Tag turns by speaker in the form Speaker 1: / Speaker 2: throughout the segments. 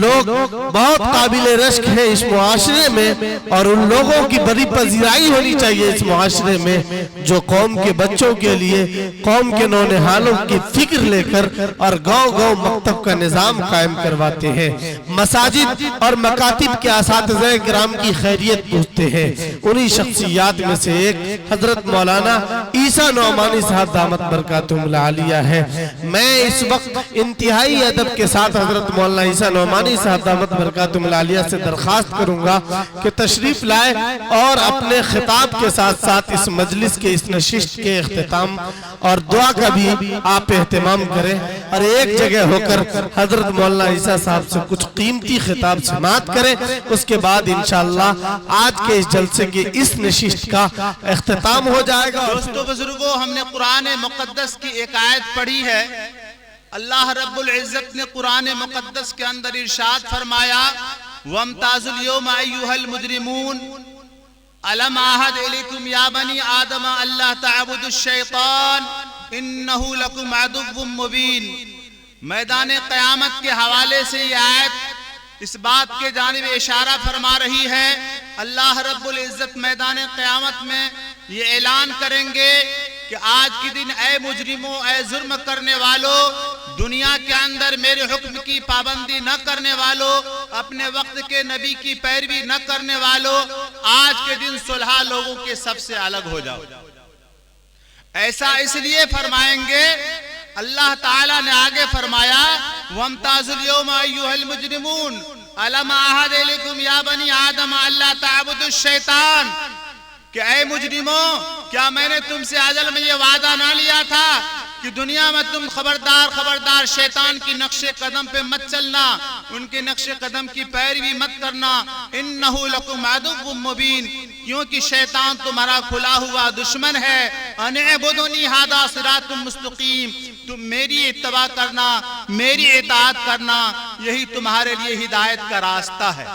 Speaker 1: लोग बहुत काबिल रश्क है इस मुआशरे में, और उन लोगों की बड़ी पजीराई होनी चाहिए इस मुआशरे में जो कौम के बच्चों के लिए कौम के नौनिहालों की फिक्र लेकर और गांव गांव मकतब का निजाम कायम करवाते हैं, मसाजिद और मकातिब के असातिज़े किराम की खैरियत पूछते हैं। उन्हीं शख्सियात में से एक हजरत मौलाना ईसा नौमानी साहब दामत बरकातुहुल आलिया है। मैं इस वक्त इंतहाई अदब के साथ हजरत मौलाना ईसा नौमानी साहब दामत बरकातुहुल आलिया से दरखास्त करूंगा कि तशरीफ लाए और अपने खिताब के साथ साथ इस मजलिस के इस नशिस्त के इख्तिताम और दुआ का भी आप एहतमाम करें, और एक जगह होकर हजरत मौलाना ईसा साहब से कुछ कीमती खिताब समाअत करें। उसके बाद इंशाअल्लाह आज के इस जलसे के इस नशिस्त का इख्तिताम हो जाएगा।
Speaker 2: दोस्तों बुजुर्गों, हमने कुरान मुक़द्दस की एक आयत पढ़ी है। अल्लाह रब्बुल इज्जत ने कुरान मुक़द्दस के अंदर इरशाद फरमाया, वमताजुल यौमा अय्युहल मुजरिमून अलम आहद इलैकुम या बनी आदम अल्ला तअबुदुश शैतान इन्नहु लकुम अदुव्वुम मुबीन। मैदान क़यामत के हवाले से ये आयत इस बात के जानिब इशारा फरमा रही है। अल्लाह रब्बुल इज्जत मैदान क़यामत में ये ऐलान करेंगे कि आज के दिन ऐ मुजरिमों, ऐ जुर्म करने वालों, दुनिया के अंदर मेरे हुक्म की पाबंदी न करने वालों, अपने वक्त के नबी की पैरवी न करने वालों, आज के दिन सुलह लोगों के सबसे अलग हो जाओ। ऐसा इसलिए फरमाएंगे, अल्लाह ताला ने आगे फरमाया, वमताजुल यौमा अय्युहल मुजरिमून अलम आहद इलैकुम या बनी आदम अल्ला तअबुदुश शैतान, कि ऐ मुजरिमों, क्या मैंने तुमसे अजल में ये वादा ना लिया था कि दुनिया में तुम खबरदार शैतान की नक्शे कदम पे मत चलना, उनके नक्शे कदम की पैरवी मत करना। इन्नहु लकुम अदुव्वुम मुबीन, क्योंकि शैतान तुम्हारा खुला हुआ दुश्मन है। अनअबुदुनी हादा सिरातुम मुस्तकीम, तुम मेरी इत्तबा करना, मेरी इताअत करना, यही तुम्हारे लिए हिदायत का रास्ता है।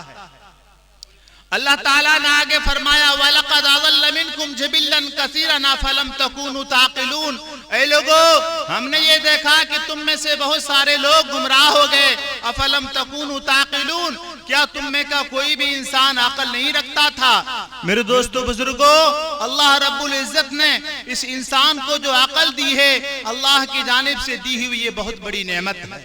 Speaker 2: अल्लाह ताला ने आगे फरमाया, वलक़द अज़ल्ल मिनकुम जिबिल्लन कसीरन फलम तकूनु ताक़िलून। ऐ लोगों, हमने ये देखा कि तुम में से बहुत सारे लोग गुमराह हो गए। अफलम तकूनु ताक़िलून, क्या तुम में का कोई भी इंसान अकल नहीं रखता था? मेरे दोस्तों बुजुर्गों, अल्लाह रब्बुल इज्जत ने इस इंसान को जो अकल दी है, अल्लाह की जानिब से दी हुई ये बहुत बड़ी नेमत है।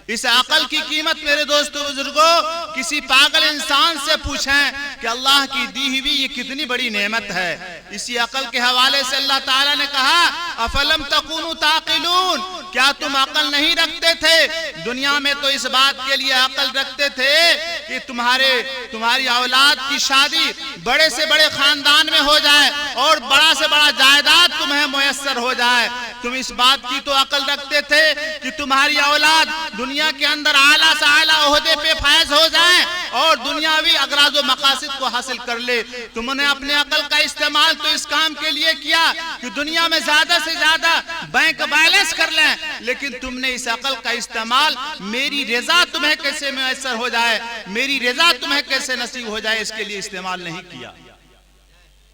Speaker 2: इस अकल की कीमत मेरे दोस्तों बुजुर्गों किसी पागल इंसान से पूछें कि अल्लाह की दी हुई ये कितनी बड़ी नेमत है। इसी अकल के हवाले से अल्लाह ताला ने कहा, अफलम तकूनु ताक़िलून, क्या तुम अकल नहीं रखते थे? दुनिया में तो इस बात के लिए अकल रखते थे कि तुम्हारी औलाद की शादी बड़े से बड़े खानदान में हो जाए और बड़ा से बड़ा जायदाद तुम्हें मुयस्सर हो जाए। तुम इस बात की तो अकल रखते थे कि तुम्हारी औलाद दुनिया के अंदर आला से आला ओहदे पे फायज हो जाए और दुनियावी अगराज व मकासद को हासिल कर ले। तुमने अपने अकल का इस्तेमाल तो इस काम के लिए किया कि दुनिया में ज्यादा से ज्यादा बैंक बैलेंस कर लें, लेकिन तुमने इस अकल का इस्तेमाल मेरी रजा तुम्हें कैसे मुयस्सर हो जाए, मेरी रजा तुम्हें कैसे नसीब हो जाए, इसके लिए इस्तेमाल नहीं किया।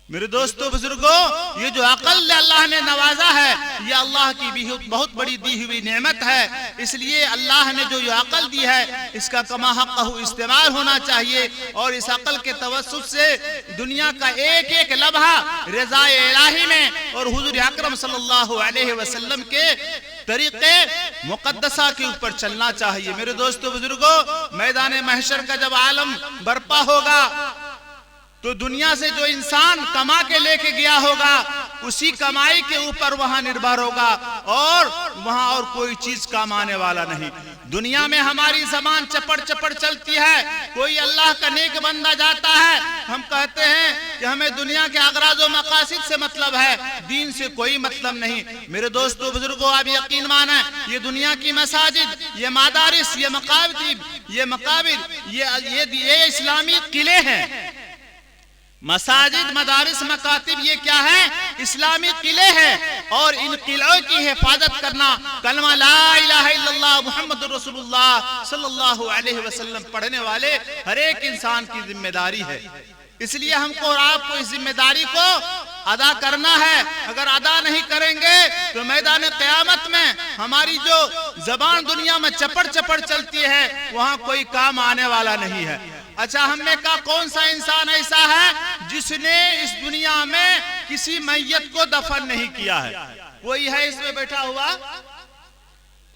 Speaker 2: मेरे दोस्तों बुजुर्गों, ये जो अकल अल्लाह ने नवाजा है, ये अल्लाह की भी बहुत बड़ी दी हुई नेमत है। इसलिए अल्लाह ने जो ये अकल दी है, इसका कमा हक़्क़हु इस्तेमाल होना चाहिए और इस अकल के तवस्सुत से दुनिया का एक एक लम्हा रज़ाए इलाही में और हुज़ूर अकरम सल्लल्लाहु अलैहि वसल्लम के तरीके मुक़द्दसा के ऊपर चलना चाहिए। मेरे दोस्तों बुजुर्गों, मैदान महशर का जब आलम बर्पा होगा तो दुनिया से जो इंसान कमा के लेके गया होगा, उसी कमाई के ऊपर वहां निर्भर होगा और वहां और कोई चीज काम आने वाला नहीं। दुनिया में हमारी जबान चपड़ चपड़ चलती है, कोई अल्लाह का नेक बंदा जाता है, हम कहते हैं कि हमें दुनिया के अगराज व मकासिद से मतलब है, दीन से कोई मतलब नहीं। मेरे दोस्तों बुजुर्गों, आप यकीन माने, ये दुनिया की मसाजिद, ये मदारिस, ये मकाबिर, ये इस्लामी किले हैं। मसाजिद, मदारिस, मकातिब ये क्या है? इस्लामी किले हैं और इन किलों की हिफाजत करना कलमा ला इलाहा इल्लल्लाह मुहम्मदुर रसूलुल्लाह सल्लल्लाहु अलैहि वसल्लम पढ़ने वाले हर एक इंसान की जिम्मेदारी है। इसलिए हमको और आपको इस जिम्मेदारी को अदा करना है। अगर अदा नहीं करेंगे तो मैदान क़यामत में हमारी जो जबान दुनिया में चपड़ चपड़ चलती है वहां कोई काम आने वाला नहीं है। अच्छा, हमने कहा कौन सा इंसान ऐसा है जिसने इस दुनिया में किसी मैयत को दफन नहीं किया है? कोई है इसमें बैठा हुआ?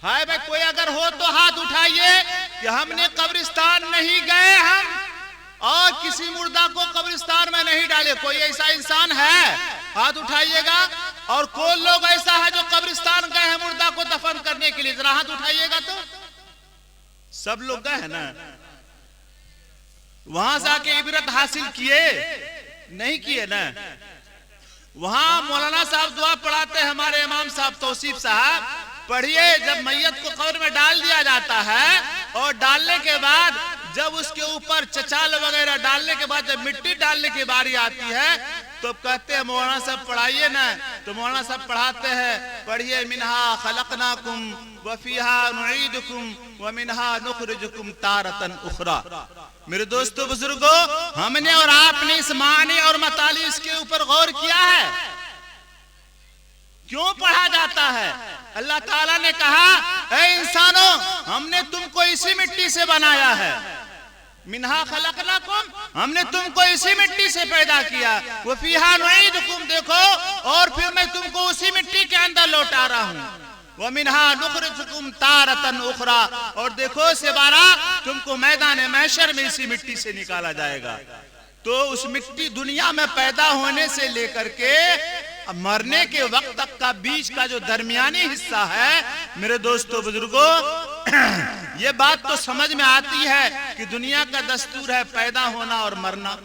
Speaker 2: हाय भाई, कोई अगर हो तो हाथ उठाइए कि हमने कब्रिस्तान नहीं गए हम और किसी मुर्दा को कब्रिस्तान में नहीं डाले। कोई ऐसा इंसान है? हाथ उठाइएगा। और कौन लोग ऐसा है जो कब्रिस्तान गए हैं मुर्दा को दफन करने के लिए? जरा हाथ उठाइएगा। तो सब लोग गए हैं ना? वहां जाके इबरत हासिल किए? नहीं किए ना। वहां मौलाना साहब दुआ पढ़ाते हैं, हमारे इमाम साहब तौसीफ साहब, पढ़िए। जब मैयत को कब्र में डाल दिया जाता है और डालने के बाद जब उसके ऊपर चचाल वगैरह डालने के बाद जब मिट्टी डालने की बारी आती है तो कहते हैं मौलाना साहब पढ़ाइए ना। तो मौलाना साहब पढ़ाते हैं, पढ़िए, मिनहा खलकनाकुम व फीहा नुईदुकुम व मिनहा नुखरिजुकुम तारतन उखरा। मेरे दोस्तों बुजुर्गों, हमने और आपने इस मानी और मताली इसके ऊपर गौर किया है? क्यों पढ़ा जाता है? अल्लाह ताला ने कहा, ऐ इंसानों, हमने तुमको इसी मिट्टी से बनाया है। मिनहा खलकनाकुम, हमने तुमको इसी मिट्टी से पैदा किया। वो फीहा नुईदुकुम, देखो, और फिर मैं तुमको उसी मिट्टी के अंदर लौटा रहा हूँ। वो मिनहा नुखरिजुकुम तारतन उखरा, और देखो सेबारा तुमको मैदान महशर में इसी मिट्टी से निकाला जाएगा। तो उस मिट्टी दुनिया में पैदा होने से लेकर के मरने के वक्त तक का बीच का जो दरमियानी हिस्सा है, मेरे दोस्तों बुजुर्गों, ये बात तो समझ में आती है कि दुनिया का दस्तूर है पैदा होना और मरना।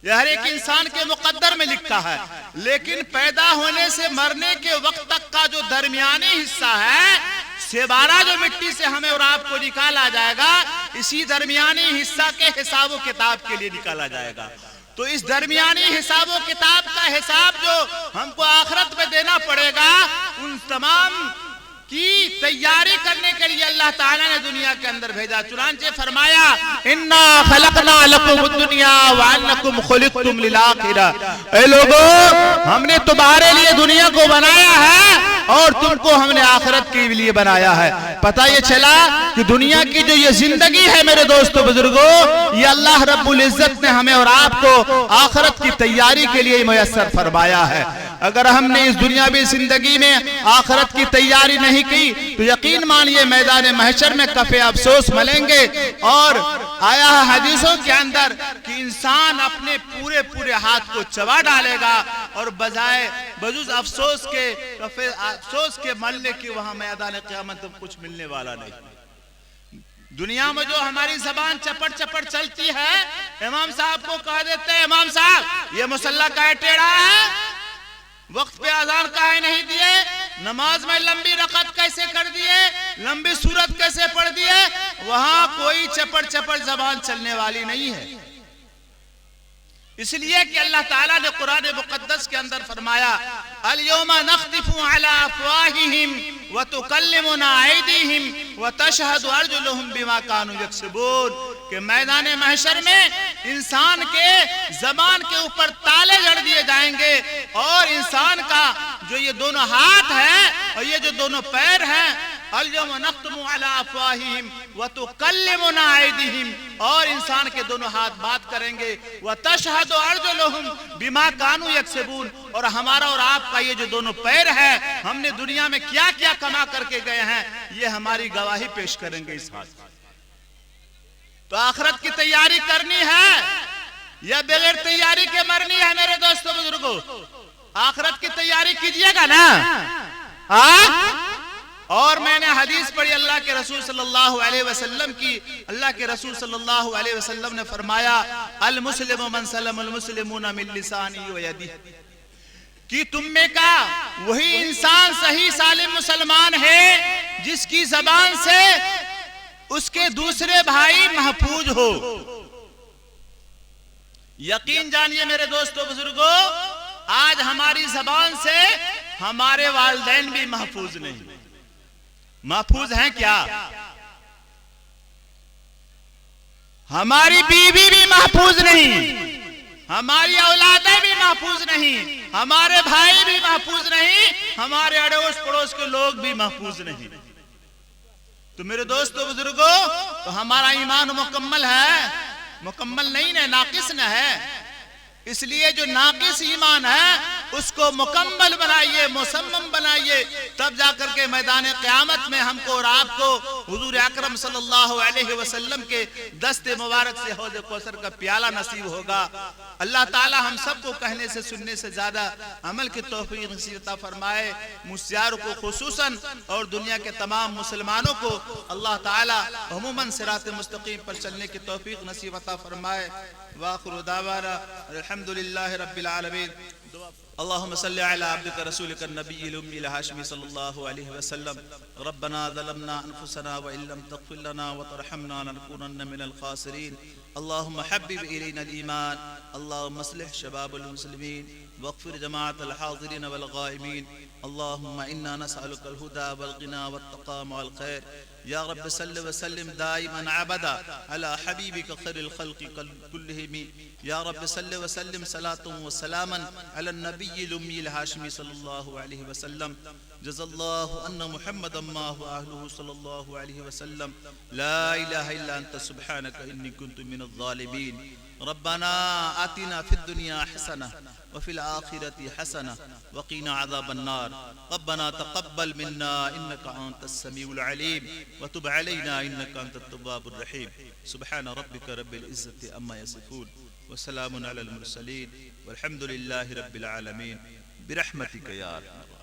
Speaker 2: यह हर एक इंसान के मुकद्दर में लिखा है। लेकिन पैदा होने से मरने के वक्त तक का जो दरमियानी हिस्सा है, सेबारा जो मिट्टी से हमें और आपको निकाला जाएगा, इसी दरमियानी हिस्सा के हिसाब किताब के लिए निकाला जाएगा। तो इस दरमियानी हिसाब किताब का हिसाब जो हमको आखिरत में देना पड़ेगा, उन तमाम की तैयारी करने के लिए अल्लाह ताला ने दुनिया के अंदर भेजा। चुनांचे फरमाया, इन्ना खलकना लकुम दुनिया व अन्नकुम खुलिकतुम लिल आखिरा। ऐ लोगों, हमने तुम्हारे लिए दुनिया को बनाया है और तुमको हमने आखिरत के लिए बनाया है। पता ये चला कि दुनिया की जो ये जिंदगी है मेरे दोस्तों बुजुर्गों, ये अल्लाह रब्बुल इज्जत ने हमें और आपको आखिरत की तैयारी के लिए मुयस्सर फरमाया है। अगर हमने इस दुनियावी जिंदगी में आखिरत की तैयारी नहीं की तो यकीन मानिए मैदान महशर में कफे अफसोस मिलेंगे। और आया है हदीसों के अंदर कि इंसान अपने पूरे पूरे हाथ को चबा डालेगा और बजाय बजुज अफसोस के कफे अफसोस के मरने की वहां मैदान क़यामत में कुछ मिलने वाला नहीं। दुनिया में जो हमारी जबान चपड़ चपड़ चलती है, इमाम साहब को कह देते हैं, इमाम साहब ये मुसल्ला काहे टेढ़ा है, वक्त पे अजान काहे नहीं दिए, नमाज में लंबी रकअत कैसे कर दिए, लंबी सूरत कैसे पढ़ दिए। वहां कोई चपड़ चपड़ जबान चलने वाली नहीं है। इसलिए कि अल्लाह ताला ने कुरान मुकद्दस के अंदर फरमाया, अल यौमा नख्तिफु अला अफवाहिहिम व तुकल्लिमुना ऐदीहिम व तशहदु अर्जुलुहुम बिमा कानू यक्सबून। कि मैदान महशर में इंसान के जबान के ऊपर ताले जड़ दिए जाएंगे और इंसान का जो ये दोनों हाथ है और ये जो दोनों पैर हैं, अल यौमा नख्तिमु अला अफवाहिहिम व तुकल्लिमुना ऐदीहिम, और इंसान के दोनों हाथ बात करेंगे, व तशहदु अर्जुलुहुम बिमा कानू यक्सबून, और हमारा और आपका ये जो दोनों पैर है, हमने दुनिया में क्या क्या कमा करके गए हैं, ये हमारी गवाही पेश करेंगे इस हाथ। तो आखिरत की तैयारी करनी है या बगैर तैयारी के मरनी है? मेरे दोस्तों बुजुर्गों, आखिरत की तैयारी कीजिएगा ना। और मैंने हदीस पढ़ी अल्लाह के रसूल सल्लल्लाहु अलैहि वसल्लम की। अल्लाह के रसूल सल्लल्लाहु अलैहि वसल्लम ने फरमाया, अल मुस्लिमु मन सलमल मुस्लिमूना मिन लिसानी व यदिही, कि तुम में का वही इंसान सही सालिम मुसलमान है जिसकी जबान से उसके दूसरे भाई महफूज हो। यकीन जानिए मेरे दोस्तों बुजुर्गों, आज हमारी जबान से हमारे वालिदैन भी महफूज नहीं। महफूज हैं क्या? हमारी बीवी भी महफूज नहीं, हमारी औलादें भी महफूज नहीं, हमारे भाई भी महफूज नहीं, हमारे अड़ोस पड़ोस के लोग भी महफूज नहीं। तो मेरे दोस्तों बुजुर्गों, तो हमारा ईमान मुकम्मल है? मुकम्मल नहीं है, नाकिस न है। इसलिए जो नाकिस ईमान है उसको मुकम्मल बनाइए, मुसम्मम बनाइए, तब जाकर के मैदान क़यामत में हमको और आपको हुजूर अकरम सल्लल्लाहु अलैहि वसल्लम के दस्ते मुबारक से हौज़ कौसर का प्याला नसीब होगा। अल्लाह ताला हम सबको कहने से सुनने से ज्यादा अमल की तौफीक नसीब अता फरमाए। मुस्यार को खुसूसन और दुनिया के तमाम मुसलमानों को अल्लाह ताला अमूमन सिरात मुस्तकीम पर चलने की तौफीक नसीब अता फरमाए। वाखिरु दावाना अल्हम्दुलिल्लाहि रब्बिल आलमीन। अल्लाहुम्मा सल्लि अला अब्दिका रसूलिका नबिय्यिल उम्मील हाशिमी सल्लल्लाहु अलैहि वसल्लम। रब्बना ज़लमना अनफुसना व इल्लम तग़फिर लना व तरहमना लनकूनन्ना मिनल खासिरीन। अल्लाहुम्मा हब्बिब इलैना ईमान। अल्लाहुम्मा अस्लिह शबाबल मुस्लिमीन वग़फिर जमाअतल हाज़िरीन वल गाइमीन। अल्लाहुम्मा इन्ना नसअलुकल हुदा वल गिना वत तक़ा वल खैर। या रब्ब सल्लि व सल्लिम दाइमन अबदा अला हबीबिका खैरिल खल्क़ि कुल्लिहिम। या रब्ब सल्लि व सल्लिम सलातन व सलामन अला नबिय्यिल उम्मील हाशिमी सल्लल्लाहु अलैहि वसल्लम। जज़ल्लाहु अन्ना मुहम्मदन माहु अहलुहु सल्लल्लाहु अलैहि वसल्लम। ला इलाहा इल्ला अंता सुब्हानका इन्नी कुन्तु मिनज़ ज़ालिमीन। रब्बना आतिना फिद दुनिया हसना व फिल आखिरति हसना व क़ीना अज़ाबन नार। रब्बना तक़ब्बल मिन्ना इन्नका अंतस समीउल अलीम व तुब अलैना इन्नका अंतत तव्वाबुर रहीम। सुब्हान रब्बिका रब्बिल इज़्ज़ति अम्मा यसिफून व सलामुन अलल मुरसलीन वल्हम्दुलिल्लाहि रब्बिल आलमीन बिरहमतिका या अरहमर राहिमीन।